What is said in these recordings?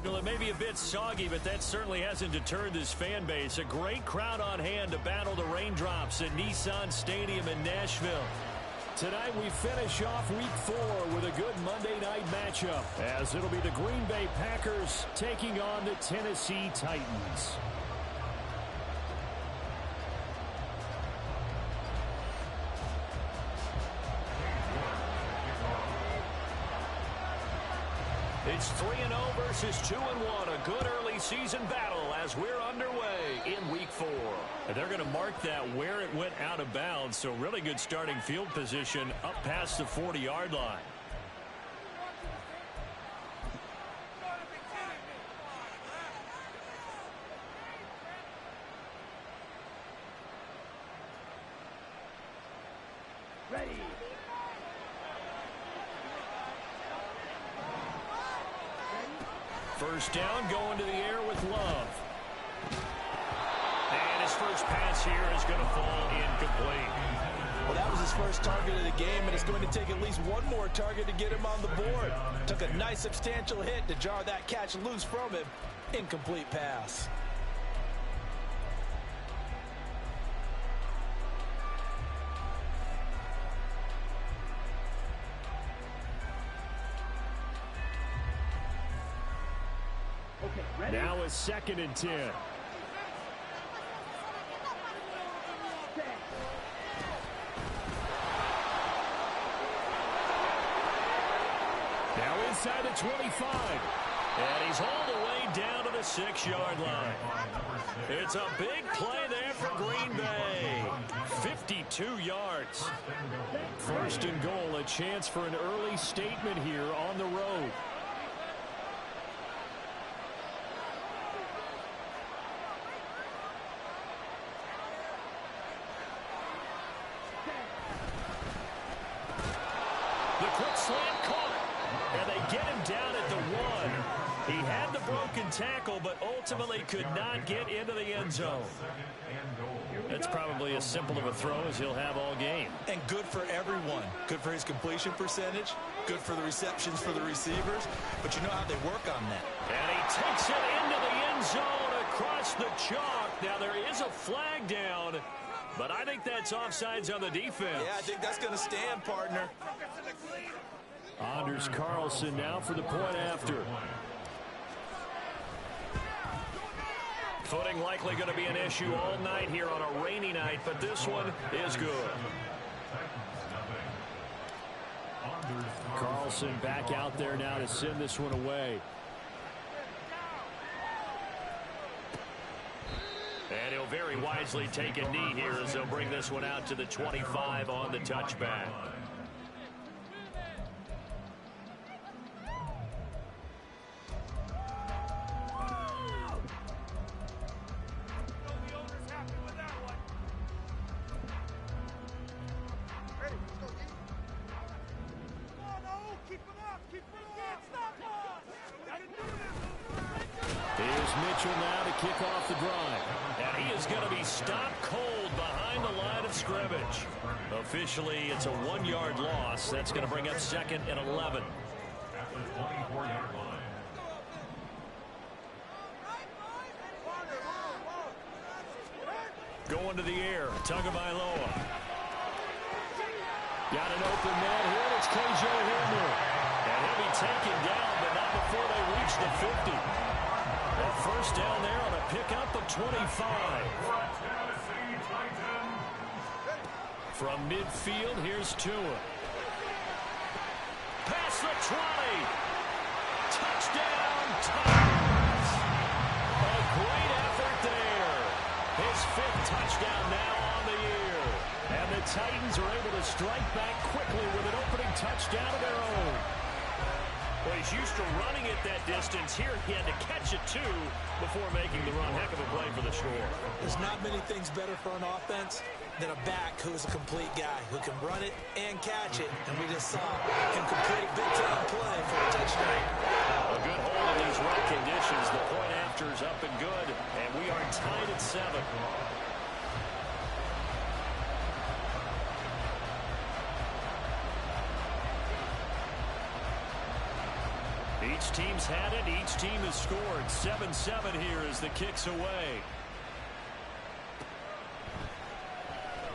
Well, it may be a bit soggy, but that certainly hasn't deterred this fan base. A great crowd on hand to battle the raindrops at Nissan Stadium in Nashville. Tonight we finish off Week 4 with a good Monday night matchup, as it'll be the Green Bay Packers taking on the Tennessee Titans. It's 3-0 versus 2-1. A good early season battle as we're underway in Week 4. And they're going to mark that where it went out of bounds, so really good starting field position up past the 40-yard line. Ready. First down, going to the air with Love. And his first pass here is going to fall incomplete. Well, that was his first target of the game, and it's going to take at least one more target to get him on the board. Took a nice substantial hit to jar that catch loose from him. Incomplete pass. Now a 2nd and 10. Now inside the 25. And he's all the way down to the 6-yard line. It's a big play there for Green Bay. 52 yards. First and goal, a chance for an early statement here on the road. Slant caught, and they get him down at the 1. He had the broken tackle, but ultimately could not get into the end zone. That's probably as simple of a throw as he'll have all game. And good for everyone. Good for his completion percentage. Good for the receptions for the receivers. But you know how they work on that. And he takes it into the end zone across the chalk. Now there is a flag down, but I think that's offsides on the defense. Yeah, I think that's going to stand, partner. Anders Carlson now for the point after. Footing likely going to be an issue all night here on a rainy night, but this one is good. Carlson back out there now to send this one away. And he'll very wisely take a knee here as they'll bring this one out to the 25 on the touchback. Kick off the drive. And he is going to be stopped cold behind the line of scrimmage. Officially, it's a 1-yard loss. That's going to bring up 2nd and 11. Going to the air, Tagovailoa. Got an open man here. It's KJ Hamler. And he'll be taken down, but not before they reach the 50. A first down there on a pickup of 25. From midfield, here's Tua. Past the 20. Touchdown, Titans. A great effort there. His 5th touchdown now on the year. And the Titans are able to strike back quickly with an opening touchdown of their own. Well, he's used to running it that distance. Here he had to catch it, too, before making the run. Heck of a play for the score. There's not many things better for an offense than a back who is a complete guy who can run it and catch it. And we just saw him complete a big-time play for a touchdown. A good hold in these wet conditions. The point after is up and good, and we are tied at 7. Each team's had it. Each team has scored. 7-7 here as the kick's away.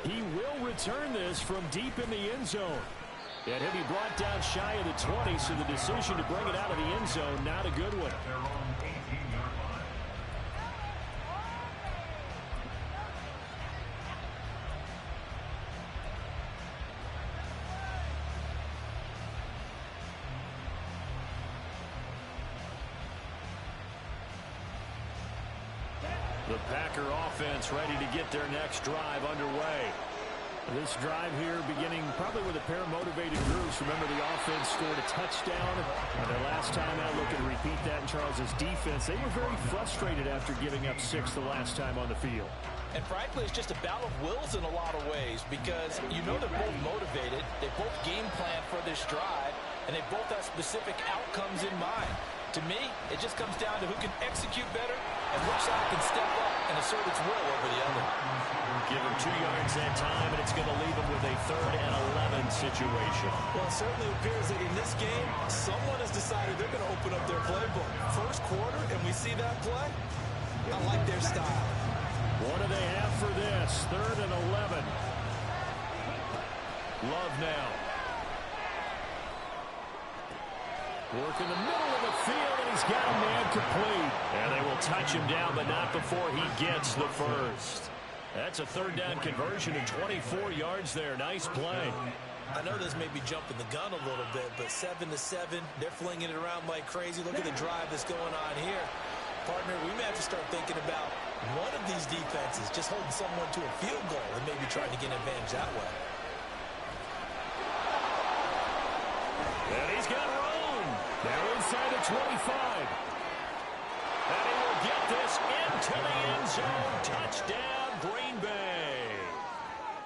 He will return this from deep in the end zone. And he'll be brought down shy of the 20, so the decision to bring it out of the end zone, not a good one. The Packer offense ready to get their next drive underway. This drive here beginning probably with a pair of motivated groups. Remember, the offense scored a touchdown. And their last time out, looking to repeat that in Charles's defense. They were very frustrated after giving up 6 the last time on the field. And frankly, it's just a battle of wills in a lot of ways because you know they're both motivated. They both game plan for this drive, and they both have specific outcomes in mind. To me, it just comes down to who can execute better and which side can step up and assert its will over the other. Give him 2 yards that time, and it's going to leave him with a 3rd and 11 situation. Well, it certainly appears that in this game, someone has decided they're going to open up their playbook. First quarter, and we see that play. I like their style. What do they have for this? 3rd and 11. Love now. Work in the middle of the field, and he's got a man complete. And they will touch him down, but not before he gets the first. That's a 3rd down conversion of 24 yards there. Nice play. I know this may be jumping the gun a little bit, but 7-7, they're flinging it around like crazy. Look at the drive that's going on here. Partner, we may have to start thinking about one of these defenses just holding someone to a field goal and maybe trying to get an advantage that way. And he's got room. Now inside the 25. And he will get this into the end zone. Touchdown, Green Bay.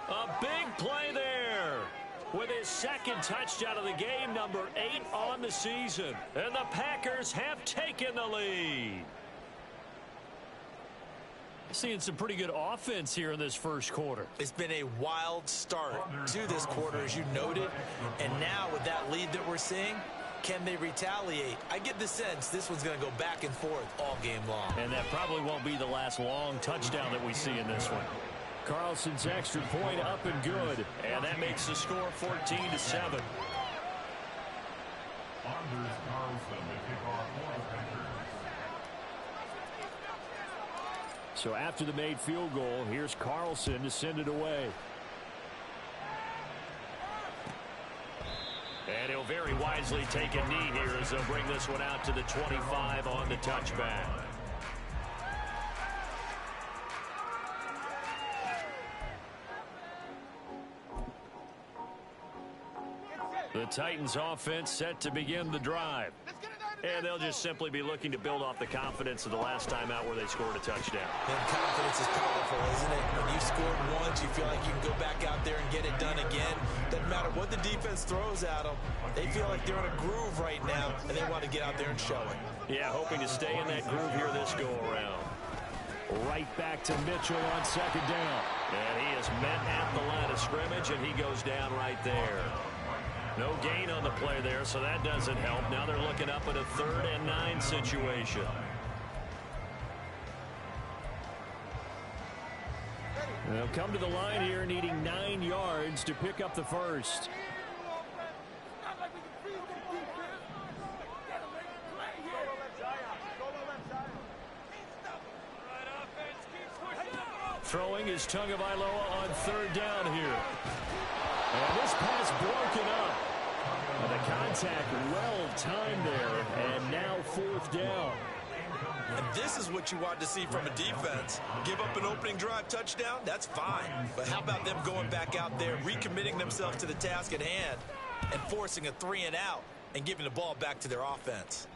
A big play there with his 2nd touchdown of the game, number 8 on the season. And the Packers have taken the lead. Seeing some pretty good offense here in this first quarter. It's been a wild start to this quarter, as you noted. And now with that lead that we're seeing, can they retaliate? I get the sense this one's going to go back and forth all game long. And that probably won't be the last long touchdown that we see in this one. Carlson's extra point up and good. And that makes the score 14-7. So after the made field goal, here's Carlson to send it away. And he'll very wisely take a knee here as they'll bring this one out to the 25 on the touchback. The Titans offense set to begin the drive. And they'll just simply be looking to build off the confidence of the last time out where they scored a touchdown. And confidence is powerful, isn't it? When you scored once, you feel like you can go back out there and get it done again. Doesn't matter what the defense throws at them. They feel like they're in a groove right now, and they want to get out there and show it. Yeah, hoping to stay in that groove here this go-around. Right back to Mitchell on 2nd down. And he is met at the line of scrimmage, and he goes down right there. No gain on the play there, so that doesn't help. Now they're looking up at a 3rd and 9 situation. They'll come to the line here needing 9 yards to pick up the first. Throwing is Tagovailoa on 3rd down here. And this pass broken up. And the contact well timed there. And now 4th down. And this is what you want to see from a defense. Give up an opening drive touchdown, that's fine. But how about them going back out there, recommitting themselves to the task at hand, and forcing a 3 and out, and giving the ball back to their offense.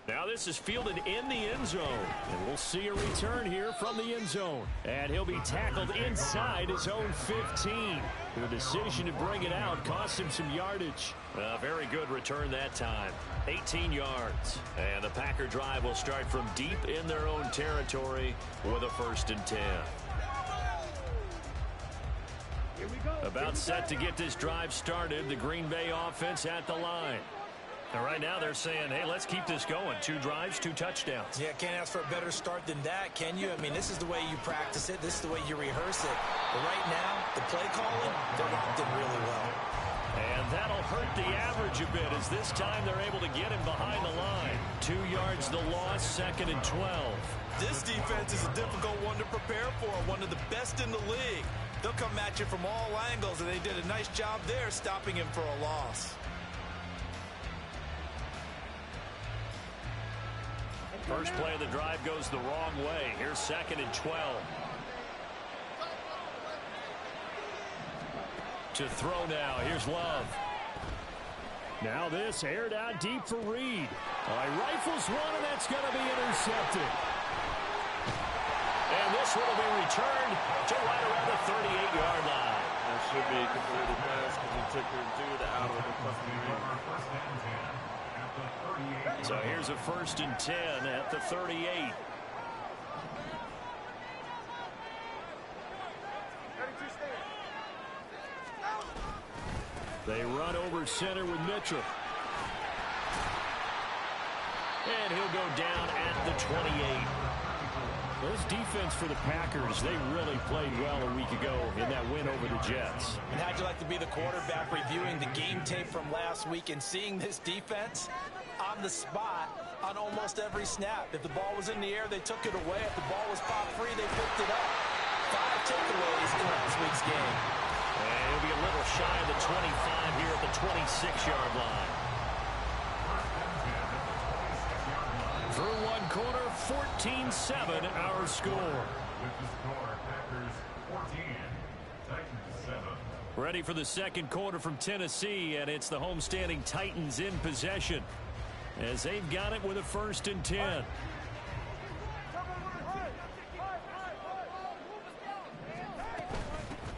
Now this is fielded in the end zone. And we'll see a return here from the end zone. And he'll be tackled inside his own 15. The decision to bring it out cost him some yardage. A very good return that time. 18 yards. And the Packer drive will start from deep in their own territory with a 1st and 10. About set to get this drive started. The Green Bay offense at the line. And right now they're saying, hey, let's keep this going. 2 drives, 2 touchdowns. Yeah, can't ask for a better start than that, can you? I mean, this is the way you practice it. This is the way you rehearse it. But right now, the play calling, they're locked in really well. And that'll hurt the average a bit as this time they're able to get him behind the line. 2 yards the loss, 2nd and 12. This defense is a difficult one to prepare for, one of the best in the league. They'll come at you from all angles, and they did a nice job there stopping him for a loss. First play of the drive goes the wrong way. Here's 2nd and 12. To throw now. Here's Love. Now this aired out deep for Reed. He rifles one, and that's going to be intercepted. And this one will be returned to right around the 38-yard line. That should be a completed pass because he took their dude out of the custom run. So here's a 1st and 10 at the 38. They run over center with Mitchell. And he'll go down at the 28. This defense for the Packers, they really played well a week ago in that win over the Jets. And how'd you like to be the quarterback reviewing the game tape from last week and seeing this defense on the spot on almost every snap? If the ball was in the air, they took it away. If the ball was pop free, they picked it up. 5 takeaways in last week's game. And he'll be a little shy of the 25 here at the 26-yard line. Through one quarter, 14-7 our score. Ready for the second quarter from Tennessee, and it's the homestanding Titans in possession as they've got it with a 1st and 10.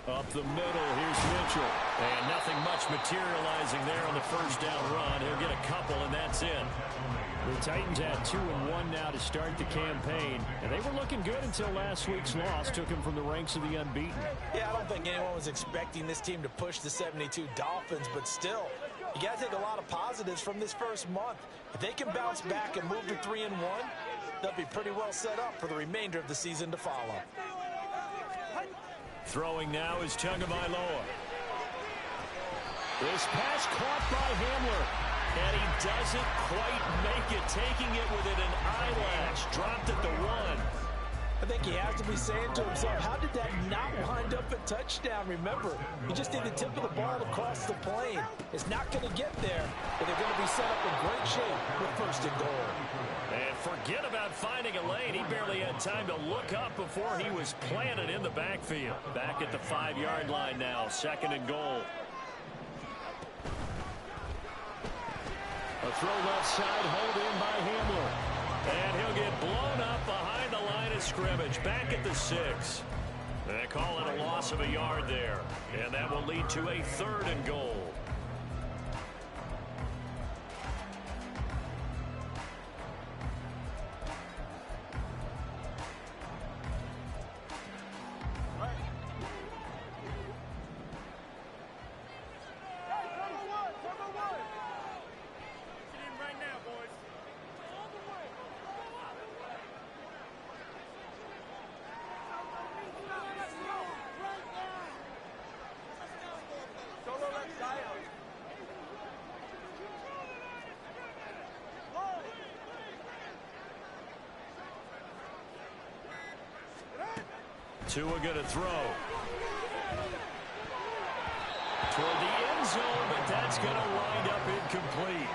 Up the middle, here's Mitchell. And nothing much materializing there on the first down run. He'll get a couple, and that's it. The Titans had 2-1 now to start the campaign, and they were looking good until last week's loss took them from the ranks of the unbeaten. Yeah, I don't think anyone was expecting this team to push the 72 Dolphins, but still, you got to take a lot of positives from this first month. If they can bounce back and move to 3-1, they'll be pretty well set up for the remainder of the season to follow. Throwing now is Tagovailoa. This pass caught by Hamler. And he doesn't quite make it, taking it within an eyelash. Dropped at the 1. I think he has to be saying to himself, how did that not wind up a touchdown? Remember, he just did the tip of the ball across the plane. It's not going to get there, but they're going to be set up in great shape with 1st and goal. And forget about finding a lane. He barely had time to look up before he was planted in the backfield. Back at the 5-yard line now, 2nd and goal. A throw left side, hold in by Hamler. And he'll get blown up behind the line of scrimmage. Back at the 6. They call it a loss of a yard there. And that will lead to a 3rd and goal. Tua going to throw. Toward the end zone, but that's going to wind up incomplete.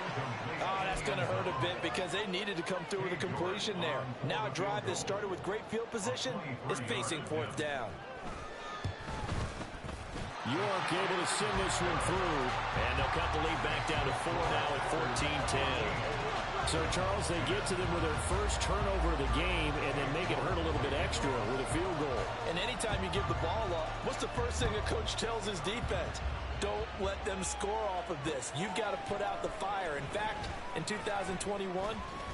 Oh, that's going to hurt a bit because they needed to come through with a completion there. Now a drive that started with great field position is facing 4th down. York able to send this one through. And they'll cut the lead back down to 4 now at 14-10. So, Charles, they get to them with their first turnover of the game and then make it hurt a little bit extra with a field goal. And anytime you give the ball up, what's the first thing a coach tells his defense? Don't let them score off of this. You've got to put out the fire. In fact, in 2021,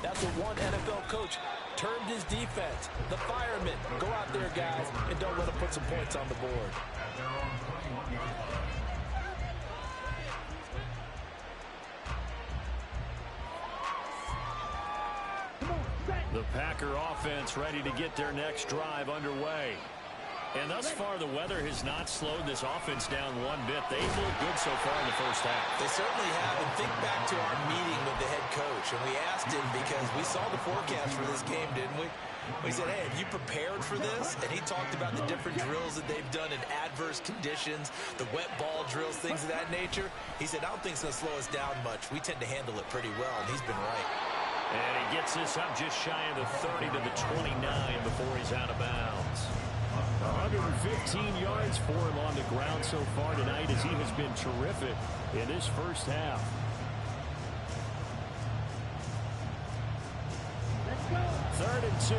that's what one NFL coach termed his defense. The firemen. Go out there, guys, and don't let them put some points on the board. The Packer offense ready to get their next drive underway. And thus far, the weather has not slowed this offense down one bit. They've looked good so far in the first half. They certainly have. And think back to our meeting with the head coach. And we asked him because we saw the forecast for this game, didn't we? We said, hey, have you prepared for this? And he talked about the different drills that they've done in adverse conditions, the wet ball drills, things of that nature. He said, I don't think it's going to slow us down much. We tend to handle it pretty well, and he's been right. And he gets this up just shy of the 30 to the 29 before he's out of bounds. 115 yards for him on the ground so far tonight as he has been terrific in this first half. Third and 2.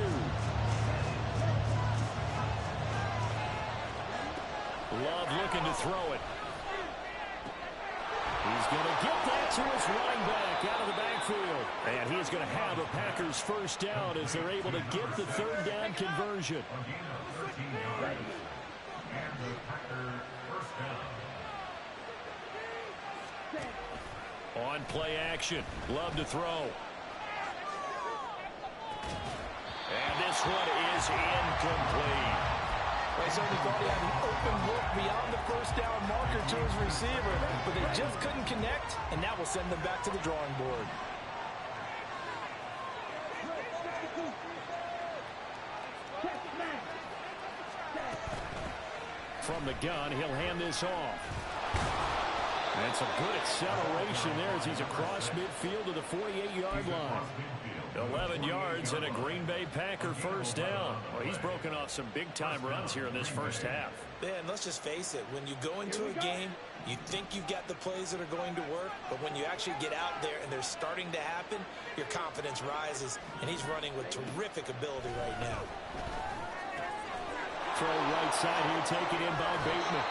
Love looking to throw it. He's going to get that to his running back out of the backfield. And he is going to have a Packers first down as they're able to get the third down conversion. On play action. Love to throw. And this one is incomplete. They certainly thought he had an open look beyond the first down marker to his receiver, but they just couldn't connect, and that will send them back to the drawing board. From the gun, he'll hand this off. And some good acceleration there as he's across midfield to the 48-yard line. 11 yards and a Green Bay Packer first down. Well, he's broken off some big-time runs here in this first half. Yeah, and let's just face it. When you go into a game, you think you've got the plays that are going to work, but when you actually get out there and they're starting to happen, your confidence rises, and he's running with terrific ability right now. Throw right side here, taken in by Bateman.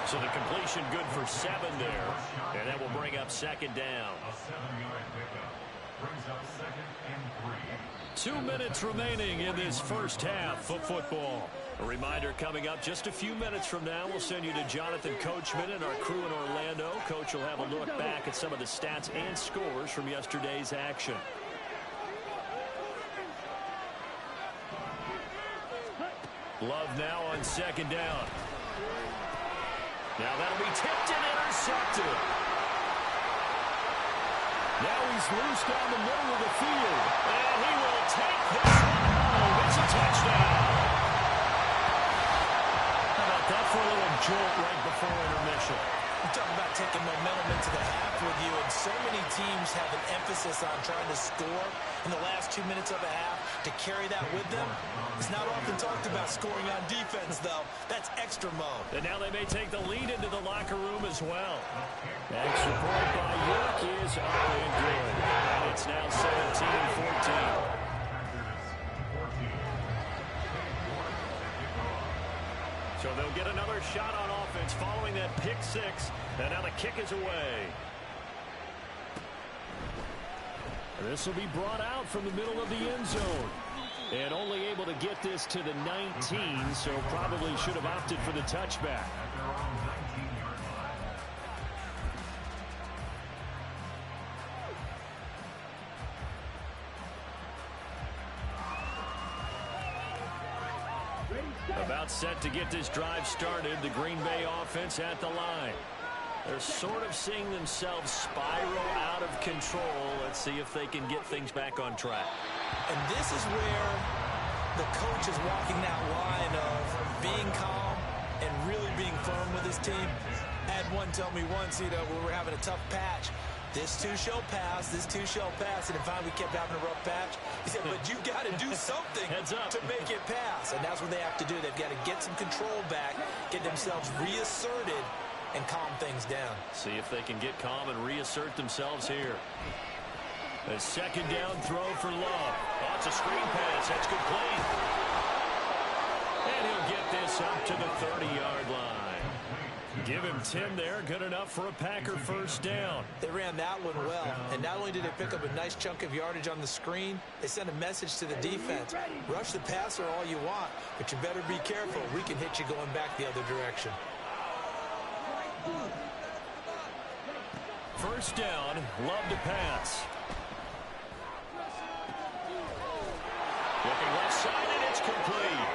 So the completion good for 7 there, and that will bring up second down. A 7-yard pickup brings up 2nd and 3. 2 minutes remaining in this first half of football. A reminder coming up just a few minutes from now, we'll send you to Jonathan Coachman and our crew in Orlando. Coach will have a look back at some of the stats and scores from yesterday's action. Love now on second down. Now that'll be tipped and intercepted. Now he's loose down the middle of the field. And he will take this one home. It's a touchdown. How about that for a little jolt right before intermission? We're talking about taking momentum into the half with you, and so many teams have an emphasis on trying to score in the last 2 minutes of a half. To carry that with them, it's not often talked about scoring on defense, though. That's extra mode. And now they may take the lead into the locker room as well. Extra point by York is up and good. And it's now 17-14. So they'll get another shot on offense following that pick six. And now the kick is away. This will be brought out from the middle of the end zone. And only able to get this to the 19, so probably should have opted for the touchback. About set to get this drive started. The Green Bay offense at the line. They're sort of seeing themselves spiral out of control. Let's see if they can get things back on track. And this is where the coach is walking that line of being calm and really being firm with his team. I had one tell me once, when we were having a tough patch, this too shall pass, this too shall pass, and then finally we kept having a rough patch. He said, but you got to do something to make it pass, and that's what they have to do. They've got to get some control back, get themselves reasserted, and calm things down. See if they can get calm and reassert themselves here. A second down throw for Love. Oh, it's a screen pass. That's complete. And he'll get this up to the 30-yard line. Give him 10 there. Good enough for a Packer first down. They ran that one well. And not only did they pick up a nice chunk of yardage on the screen, they sent a message to the defense. Rush the passer all you want, but you better be careful. We can hit you going back the other direction. First down, Love to pass. is complete.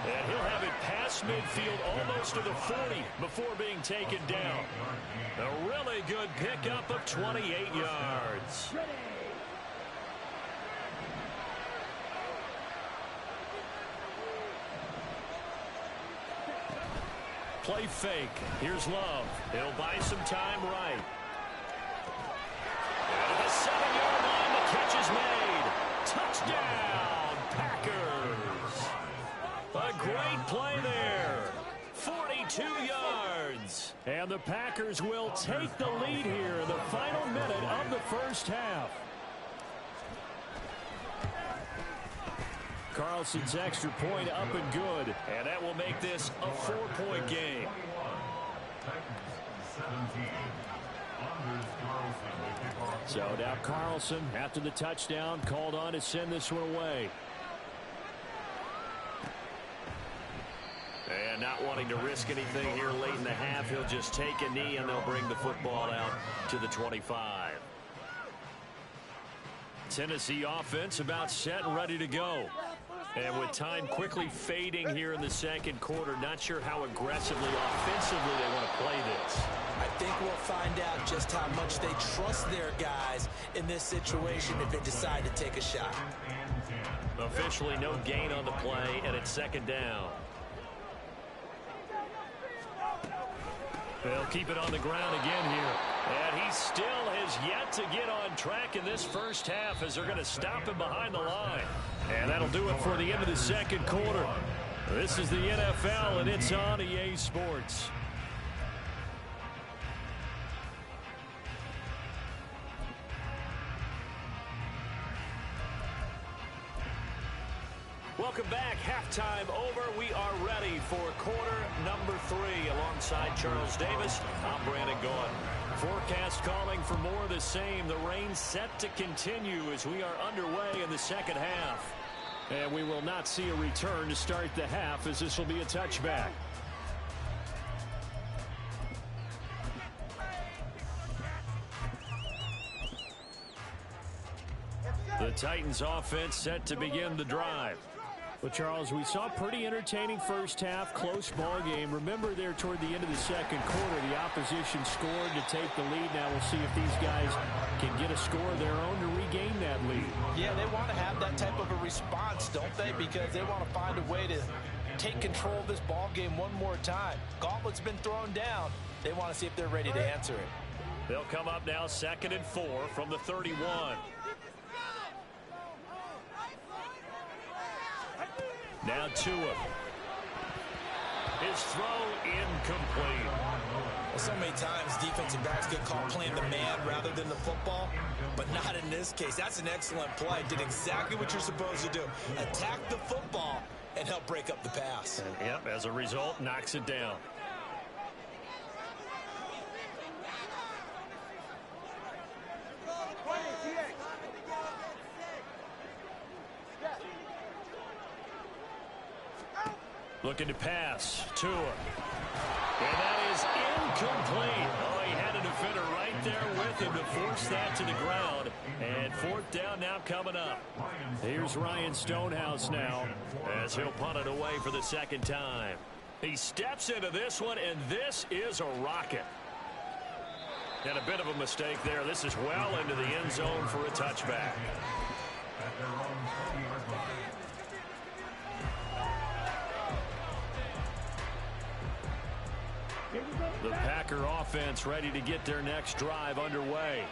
And he'll have it past midfield almost to the 40 before being taken down. A really good pickup of 28 yards. Play fake. Here's Love. He'll buy some time right. And the 7-yard line, the catch is made. Touchdown, Packers. A great play there. 42 yards. And the Packers will take the lead here in the final minute of the first half. Carlson's extra point up and good. And that will make this a 4-point game. So now Carlson, after the touchdown, called on to send this one away. And not wanting to risk anything here late in the half, he'll just take a knee and they'll bring the football out to the 25. Tennessee offense about set and ready to go. And with time quickly fading here in the second quarter, not sure how aggressively, offensively they want to play this. I think we'll find out just how much they trust their guys in this situation if they decide to take a shot. Officially no gain on the play, and it's second down. They'll keep it on the ground again here. And he still has yet to get on track in this first half as they're going to stop him behind the line. And that'll do it for the end of the second quarter. This is the NFL, and it's on EA Sports. Welcome back. Halftime over. We are ready for quarter number 3. Alongside Charles Davis, I'm Brandon Gaughan. Forecast calling for more of the same. The rain set to continue as we are underway in the second half. And we will not see a return to start the half, as this will be a touchback. The Titans offense set to begin the drive. Well, Charles, we saw a pretty entertaining first half, close ball game. Remember there toward the end of the second quarter, the opposition scored to take the lead. Now we'll see if these guys can get a score of their own to regain that lead. Yeah, they want to have that type of a response, don't they? Because they want to find a way to take control of this ball game one more time. Gauntlet's been thrown down. They want to see if they're ready to answer it. They'll come up now 2nd and 4 from the 31. Now Tua. His throw incomplete. Well, so many times defensive backs get caught playing the man rather than the football, but not in this case. That's an excellent play. Did exactly what you're supposed to do. Attack the football and help break up the pass. And, yep, as a result, knocks it down. Looking to pass. Tua. And that is incomplete. Oh, he had a defender right there with him to force that to the ground. And 4th down now coming up. Here's Ryan Stonehouse now as he'll punt it away for the second time. He steps into this one, and this is a rocket. And a bit of a mistake there. This is well into the end zone for a touchback. The Packer offense ready to get their next drive underway.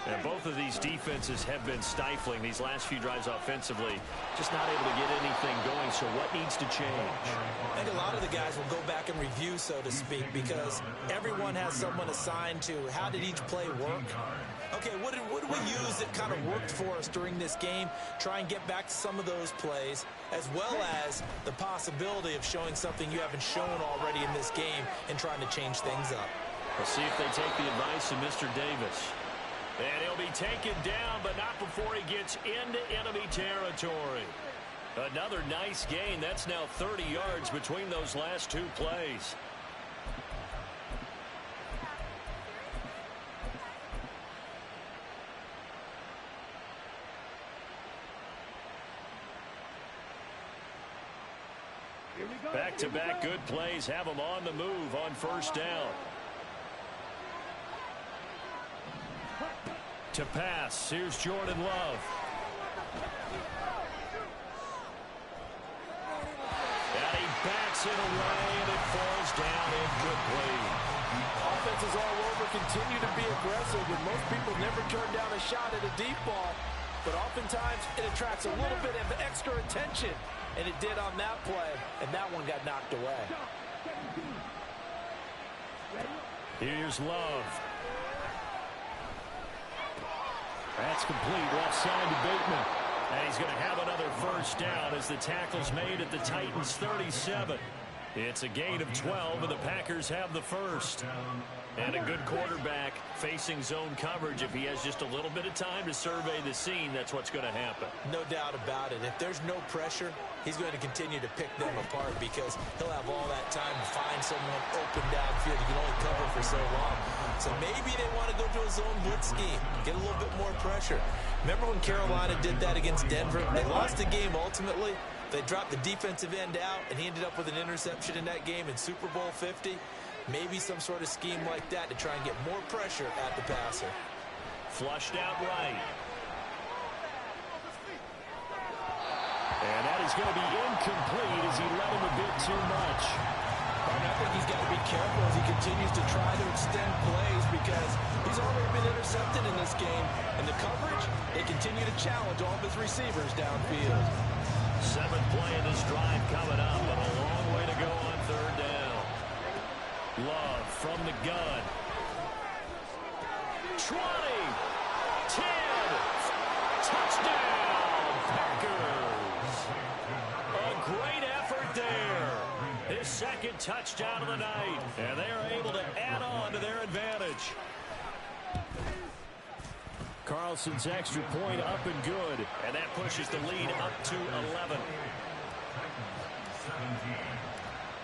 And both of these defenses have been stifling these last few drives offensively. Just not able to get anything going, so what needs to change? I think a lot of the guys will go back and review, so to speak, because everyone has someone assigned to how did each play work. Okay, what did we use that kind of worked for us during this game? Try and get back to some of those plays, as well as the possibility of showing something you haven't shown already in this game and trying to change things up. We'll see if they take the advice of Mr. Davis. And he'll be taken down, but not before he gets into enemy territory. Another nice gain. That's now 30 yards between those last 2 plays. Back-to-back good plays have them on the move on first down. To pass, here's Jordan Love. And he backs it away, and it falls down incomplete. Offenses all over continue to be aggressive, and most people never turn down a shot at a deep ball. But oftentimes, it attracts a little bit of extra attention, and it did on that play, and that one got knocked away. Here's Love. That's complete, left side to Bateman. And he's going to have another first down as the tackle's made at the Titans' 37. It's a gain of 12, and the Packers have the first. And a good quarterback facing zone coverage. If he has just a little bit of time to survey the scene, that's what's going to happen. No doubt about it. If there's no pressure, he's going to continue to pick them apart because he'll have all that time to find someone open downfield. He can only cover for so long. So maybe they want to go to a zone blitz scheme, get a little bit more pressure. Remember when Carolina did that against Denver? They lost the game ultimately. They dropped the defensive end out, and he ended up with an interception in that game in Super Bowl 50. Maybe some sort of scheme like that to try and get more pressure at the passer. Flushed out right. And that is going to be incomplete as he let him a bit too much. And I think he's got to be careful as he continues to try to extend plays because he's already been intercepted in this game. And the coverage, they continue to challenge all of his receivers downfield. Seventh play of this drive coming up, but a long way to go on third down. Love from the gun. 20, 10, touchdown, Packers. A great effort there. His second touchdown of the night, and they are able to add on to their advantage. Carlson's extra point up and good, and that pushes the lead up to 11.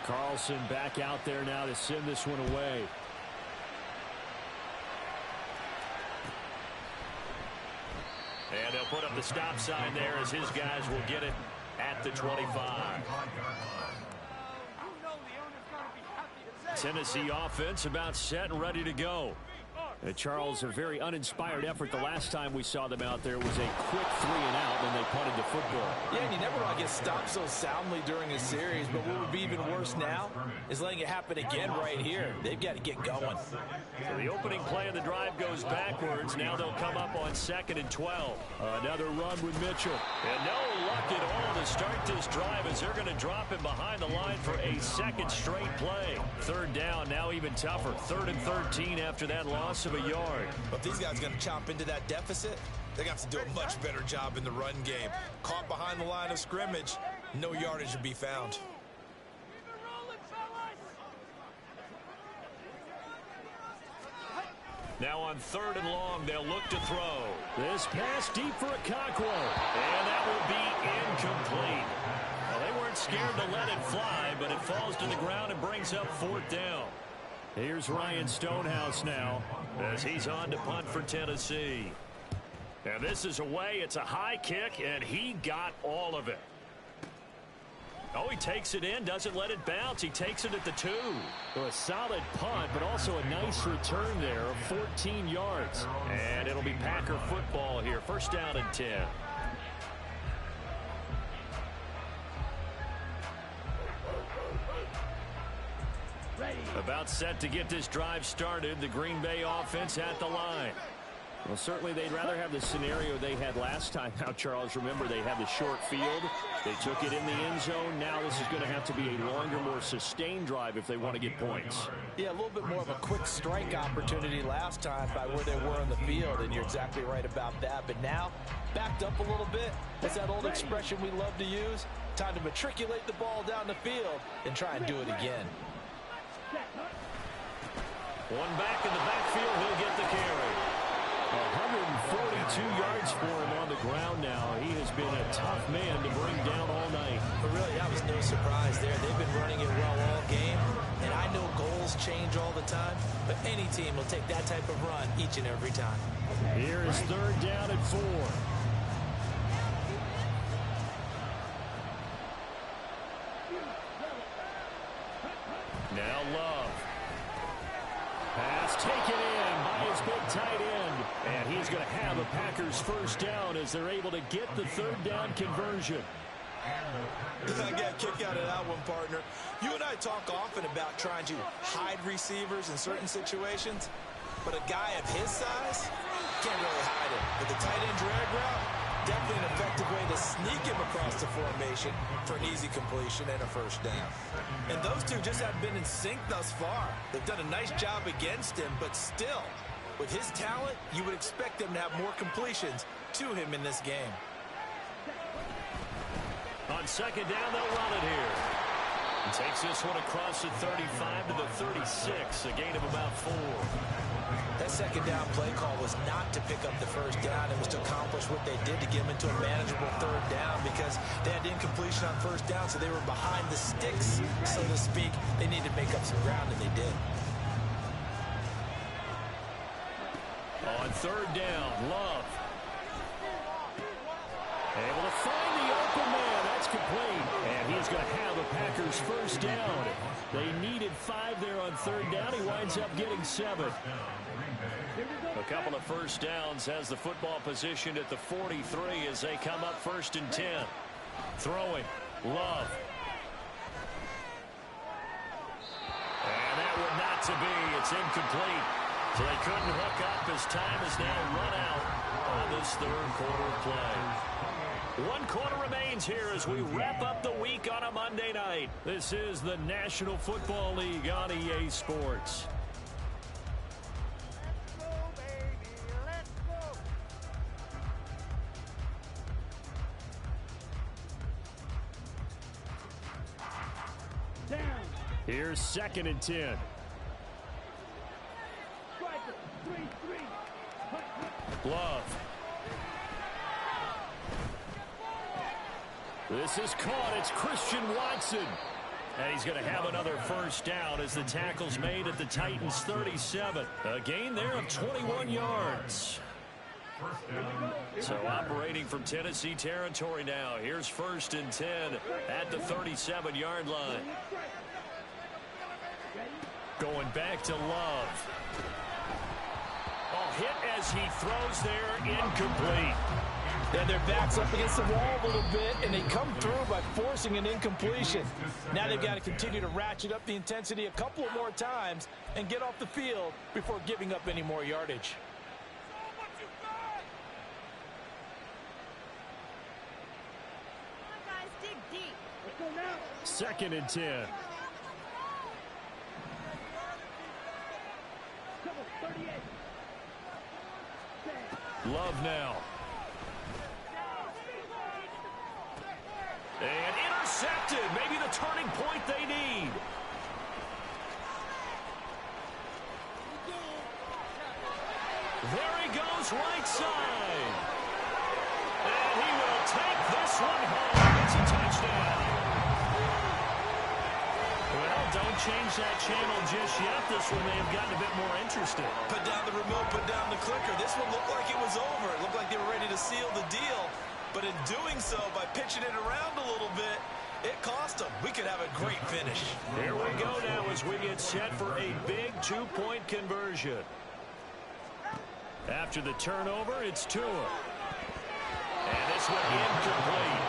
Carlson back out there now to send this one away. And they'll put up the stop sign there as his guys will get it at the 25. Tennessee offense about set and ready to go. Charles, a very uninspired effort. The last time we saw them out there was a quick 3-and-out when they punted the football. Yeah, and you never want to get stopped so soundly during a series, but what would be even worse now is letting it happen again right here. They've got to get going. So the opening play of the drive goes backwards. Now they'll come up on 2nd and 12. Another run with Mitchell. And no luck at all to start this drive as they're going to drop him behind the line for a second straight play. Third down, now even tougher. 3rd and 13 after that loss of a yard. But these guys are going to chop into that deficit. They're going to have to do a much better job in the run game. Caught behind the line of scrimmage, no yardage to be found. Now on 3rd and long, they'll look to throw. This pass deep for Okonkwo. And that will be incomplete. Well, they weren't scared to let it fly, but it falls to the ground and brings up 4th down. Here's Ryan Stonehouse now as he's on to punt for Tennessee. And this is away. It's a high kick, and he got all of it. Oh, he takes it in, doesn't let it bounce. He takes it at the 2. So a solid punt, but also a nice return there of 14 yards. And it'll be Packer football here. First down and 10. About set to get this drive started. The Green Bay offense at the line. Well, certainly they'd rather have the scenario they had last time. Now, Charles, remember, they had the short field. They took it in the end zone. Now this is going to have to be a longer, more sustained drive if they want to get points. Yeah, a little bit more of a quick strike opportunity last time by where they were on the field, and you're exactly right about that. But now, backed up a little bit. It's that old expression we love to use. Time to matriculate the ball down the field and try and do it again. One back in the backfield, he'll get the carry. 142 yards for him on the ground now. He has been a tough man to bring down all night. But really, that was no surprise there. They've been running it well all game. And I know goals change all the time, but any team will take that type of run each and every time. Here is 3rd down and 4. Now Love. Pass taken in by his big tight end. And he's going to have a Packers first down as they're able to get the third down conversion. I got a kick out of that one, partner. You and I talk often about trying to hide receivers in certain situations, but a guy of his size can't really hide it. But the tight end drag route, definitely an effective way to sneak him across the formation for an easy completion and a first down. And those two just haven't been in sync thus far. They've done a nice job against him, but still, with his talent, you would expect them to have more completions to him in this game. On second down, they'll run it here. He takes this one across the 35 to the 36, a gain of about 4. That second down play call was not to pick up the first down. It was to accomplish what they did to get them into a manageable third down because they had incompletion on first down, so they were behind the sticks, so to speak. They needed to make up some ground, and they did. On third down, Love. Able to find the open man. That's complete. And he's going to have a Packers first down. They needed 5 there on third down. He winds up getting 7. A couple of first downs has the football positioned at the 43 as they come up first and 10. Throwing. Love. And that one not to be. It's incomplete. So they couldn't hook up as time is now run out on this third quarter play. 1 quarter remains here as we wrap up the week on a Monday night. This is the National Football League on EA Sports. Let's go, baby. Let's go. Down. Here's second and 10. Striker. 3-3. Love. This is caught. It's Christian Watson. And he's going to have another first down as the tackle's made at the Titans' 37. A gain there of 21 yards. So operating from Tennessee territory now. Here's first and 10 at the 37-yard line. Going back to Love. Oh, hit as he throws there, incomplete. And their back's up against the wall a little bit, and they come through by forcing an incompletion. Now they've got to continue to ratchet up the intensity a couple more times and get off the field before giving up any more yardage. Guys, dig deep. Let's go now. Second and 10. Double 38. Love now. And intercepted. Maybe the turning point they need. There he goes, right side. And he will take this one home. It's a touchdown. Well, don't change that channel just yet. This one may have gotten a bit more interesting. Put down the remote, put down the clicker. This one looked like it was over. It looked like they were ready to seal the deal. But in doing so, by pitching it around a little bit, it cost them. We could have a great finish. Here we go now as we get set for a big two-point conversion. After the turnover, it's Tua. And this one incomplete.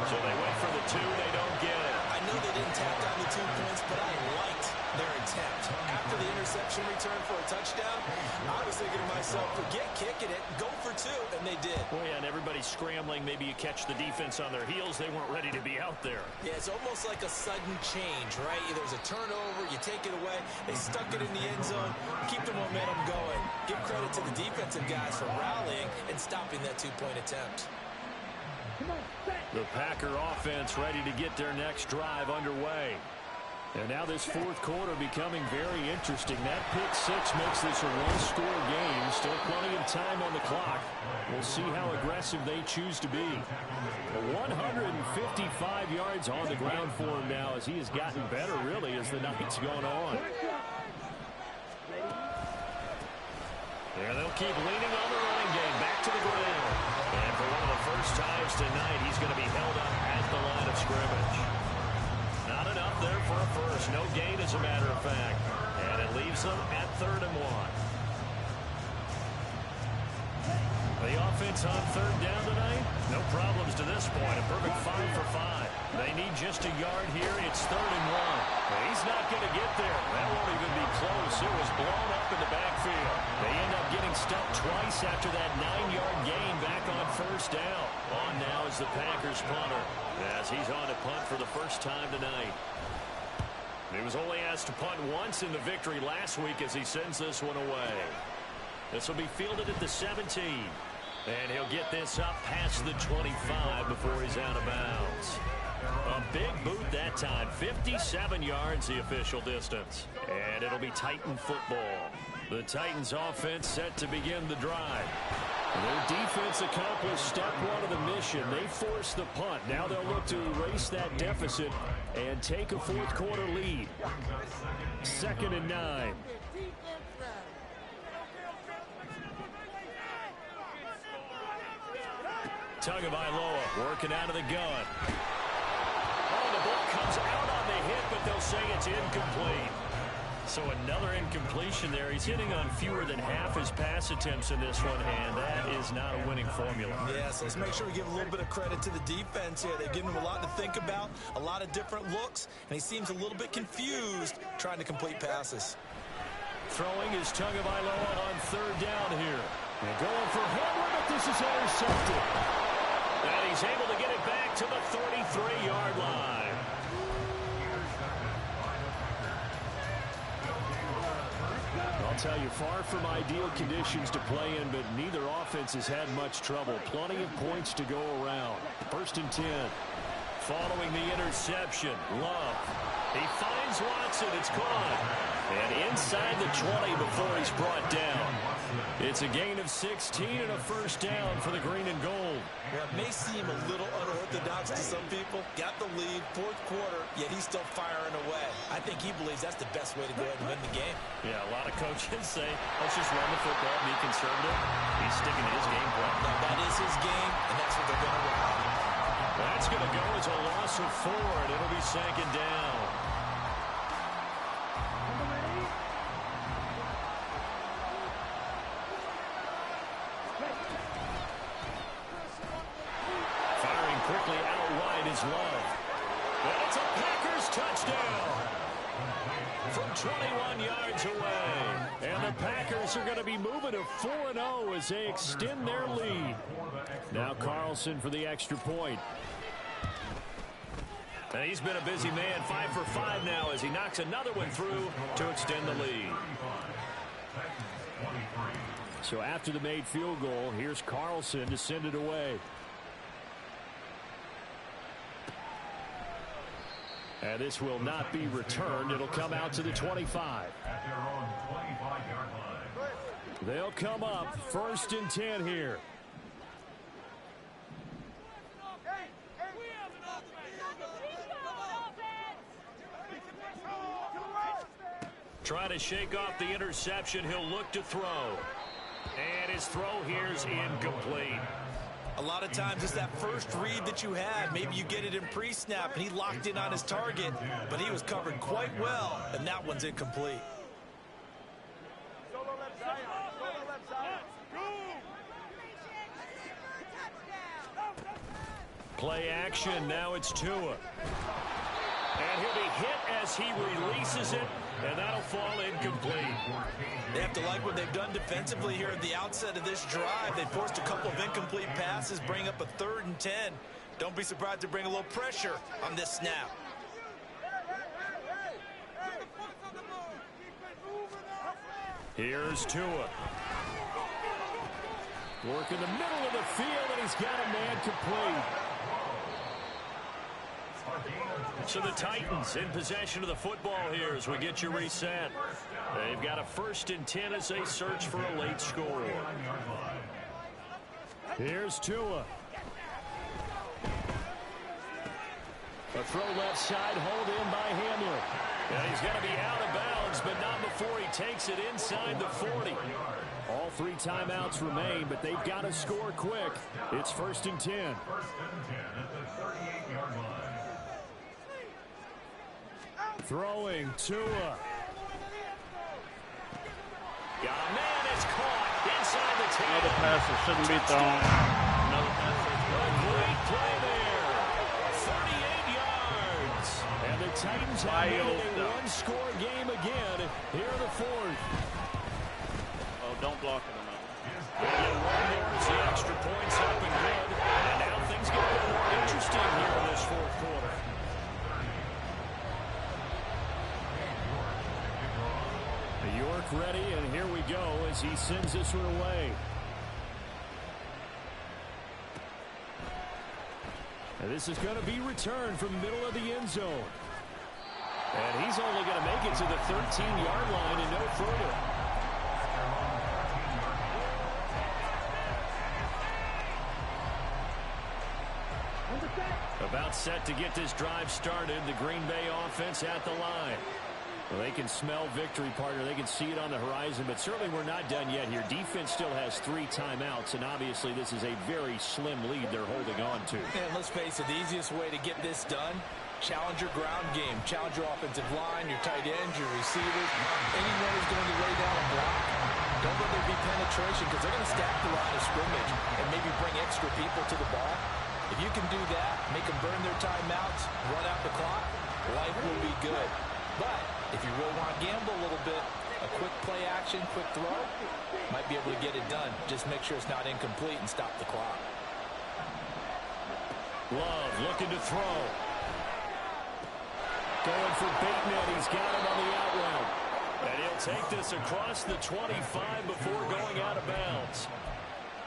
So they went for the 2, they don't get it. I know they didn't tack on the 2 points, but I liked their attempt. After the interception return for a touchdown, I was thinking to myself, forget kicking it, go for 2, and they did. Oh, yeah, and everybody's scrambling. Maybe you catch the defense on their heels. They weren't ready to be out there. Yeah, it's almost like a sudden change, right? There's a turnover, you take it away, they stuck it in the end zone, keep the momentum going. Give credit to the defensive guys for rallying and stopping that 2-point attempt. The Packer offense ready to get their next drive underway. And now this fourth quarter becoming very interesting. That pick 6 makes this a one-score game. Still plenty of time on the clock. We'll see how aggressive they choose to be. 155 yards on the ground for him now as he has gotten better, really, as the night's gone on. Yeah, they'll keep leaning on the running game. Back to the ground. And for one of the first times tonight, he's going to be held up at the line of scrimmage. Not enough there for a first. No gain, as a matter of fact. And it leaves them at 3rd and 1. The offense on 3rd down tonight, no problems to this point. A perfect 5 for 5. They need just a yard here. It's 3rd and 1. He's not going to get there. That won't even be close. It was blown up in the backfield. They end up getting stuck twice after that 9-yard gain back on 1st down. On now is the Packers punter, as he's on to punt for the first time tonight. He was only asked to punt once in the victory last week as he sends this one away. This will be fielded at the 17. And he'll get this up past the 25 before he's out of bounds. A big boot that time. 57 yards the official distance. And it'll be Titan football. The Titans offense set to begin the drive. Their defense accomplished step 1 of the mission. They forced the punt. Now they'll look to erase that deficit and take a 4th quarter lead. 2nd and 9. Tagovailoa working out of the gun. Oh, the ball comes out on the hit, but they'll say it's incomplete. So another incompletion there. He's hitting on fewer than half his pass attempts in this one, and that is not a winning formula. Yes, let's make sure we give a little bit of credit to the defense here. They've given him a lot to think about, a lot of different looks, and he seems a little bit confused trying to complete passes. Throwing is Tagovailoa on 3rd down here. And going for Hamler, but this is intercepted. And he's able to get it back to the 33-yard line. I'll tell you, far from ideal conditions to play in, but neither offense has had much trouble. Plenty of points to go around. 1st and 10. Following the interception, Love. He finds Watson. It's caught. And inside the 20 before he's brought down. It's a gain of 16 and a 1st down for the green and gold. Well, it may seem a little unorthodox to some people. Got the lead, 4th quarter, yet he's still firing away. I think he believes that's the best way to go ahead and win the game. Yeah, a lot of coaches say, let's just run the football, be conservative. He's sticking to his game plan. Now, that is his game, and that's what they're going to run. That's going to go as a loss of 4, and it'll be 2nd down. Firing quickly out wide is Love. And it's a Packers touchdown from 21 yards away. And the Packers are going to be moving to 4-0 as they extend their lead. Now Carlson for the extra point. And he's been a busy man, 5 for 5 now as he knocks another one through to extend the lead. So after the made field goal, here's Carlson to send it away. And this will not be returned. It'll come out to the 25. They'll come up 1st and 10 here. Trying to shake off the interception. He'll look to throw. And his throw here is incomplete. A lot of times it's that first read that you have. Maybe you get it in pre-snap, and he locked in on his target, but he was covered quite well, and that one's incomplete. Play action. Now it's Tua. And he'll be hit as he releases it, and that'll fall incomplete. They have to like what they've done defensively here at the outset of this drive. They forced a couple of incomplete passes, bring up a 3rd and 10. Don't be surprised to bring a little pressure on this snap. Here's Tua. Work in the middle of the field, and he's got a man complete. So the Titans in possession of the football here as we get you reset. They've got a 1st and 10 as they search for a late score. Here's Tua. A throw left side, hold in by Hamler. And he's going to be out of bounds, but not before he takes it inside the 40. All 3 timeouts remain, but they've got to score quick. It's 1st and 10. Throwing Tua. Got a man, it's caught inside the 10. Another pass that shouldn't be thrown. Another pass that's A great play there. 38 yards. And the Titans have made it a one-score game again here in the fourth. Oh, don't block it enough. The extra points up and good. And now things get a little more interesting here in this fourth quarter. York ready, and here we go as he sends this one away. And this is going to be returned from the middle of the end zone. And he's only going to make it to the 13-yard line and no further. About set to get this drive started. The Green Bay offense at the line. Well, they can smell victory, partner. They can see it on the horizon, but certainly we're not done yet here. Defense still has 3 timeouts, and obviously this is a very slim lead they're holding on to. And let's face it, the easiest way to get this done, challenge your ground game, challenge your offensive line, your tight ends, your receivers. Anyone who's going to lay down a block, don't let there be penetration because they're going to stack the line of scrimmage and maybe bring extra people to the ball. If you can do that, make them burn their timeouts, run out the clock, life will be good. But if you really want to gamble a little bit, a quick play action, quick throw, might be able to get it done. Just make sure it's not incomplete and stop the clock. Love looking to throw. Going for Bateman. He's got him on the out route. And he'll take this across the 25 before going out of bounds.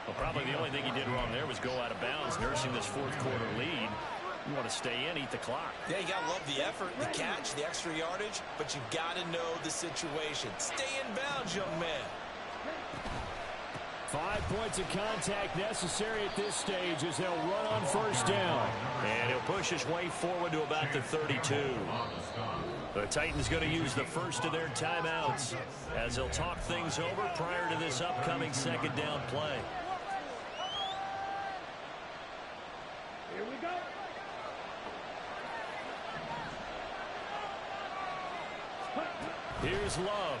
Well, probably the only thing he did wrong there was go out of bounds, nursing this fourth quarter lead. You want to stay in, eat the clock. Yeah, you got to love the effort, the catch, the extra yardage, but you got to know the situation. Stay in bounds, young man. 5 points of contact necessary at this stage as they'll run on first down. And he'll push his way forward to about the 32. The Titans going to use the first of their timeouts as they'll talk things over prior to this upcoming second down play. Here we go. Here's Love.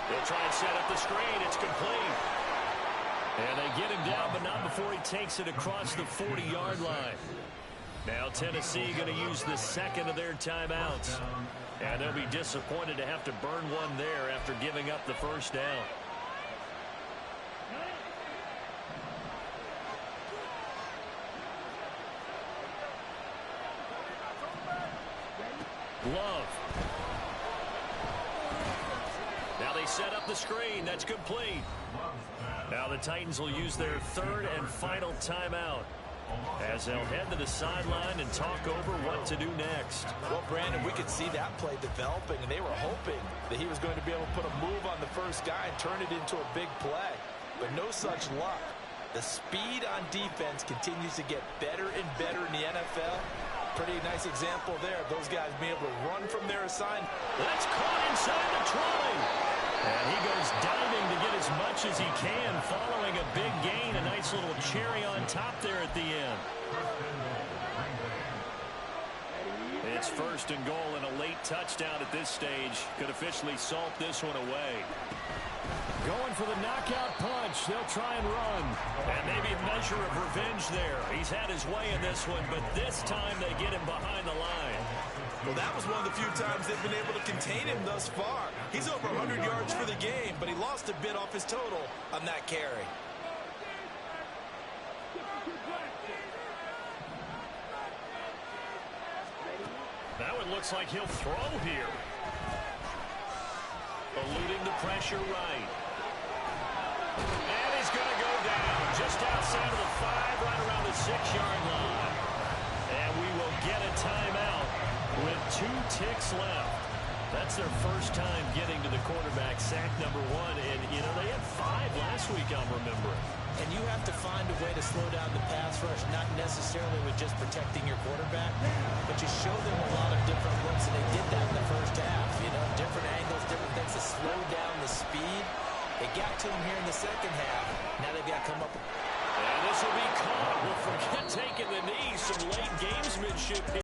They'll try and set up the screen. It's complete. And they get him down, but not before he takes it across the 40-yard line. Now Tennessee going to use the second of their timeouts. And they'll be disappointed to have to burn one there after giving up the first down. Love. Now they set up the screen. That's complete. Now the Titans will use their third and final timeout as they'll head to the sideline and talk over what to do next. Well, Brandon, we could see that play developing, and they were hoping that he was going to be able to put a move on the first guy and turn it into a big play. But no such luck. The speed on defense continues to get better and better in the NFL. Pretty nice example there. Those guys being able to run from their assignment. That's caught inside the 20. And he goes diving to get as much as he can, following a big gain. A nice little cherry on top there at the end. It's first and goal, and a late touchdown at this stage could officially salt this one away. Going for the knockout punch. They'll try and run. And maybe a measure of revenge there. He's had his way in this one, but this time they get him behind the line. Well, that was one of the few times they've been able to contain him thus far. He's over 100 yards for the game, but he lost a bit off his total on that carry. That one looks like he'll throw here. Eluding the pressure right. And he's going to go down just outside of the 5, right around the 6-yard line. And we will get a timeout with 2 ticks left. That's their first time getting to the quarterback, sack number 1. And, you know, they had 5 last week, I'm remembering. And you have to find a way to slow down the pass rush, not necessarily with just protecting your quarterback, but you show them a lot of different looks, and they did that in the first half. You know, different angles, different things to slow down the speed. It got to them here in the second half. Now they've got to come up. And this will be caught. We'll forget taking the knee. Some late gamesmanship here.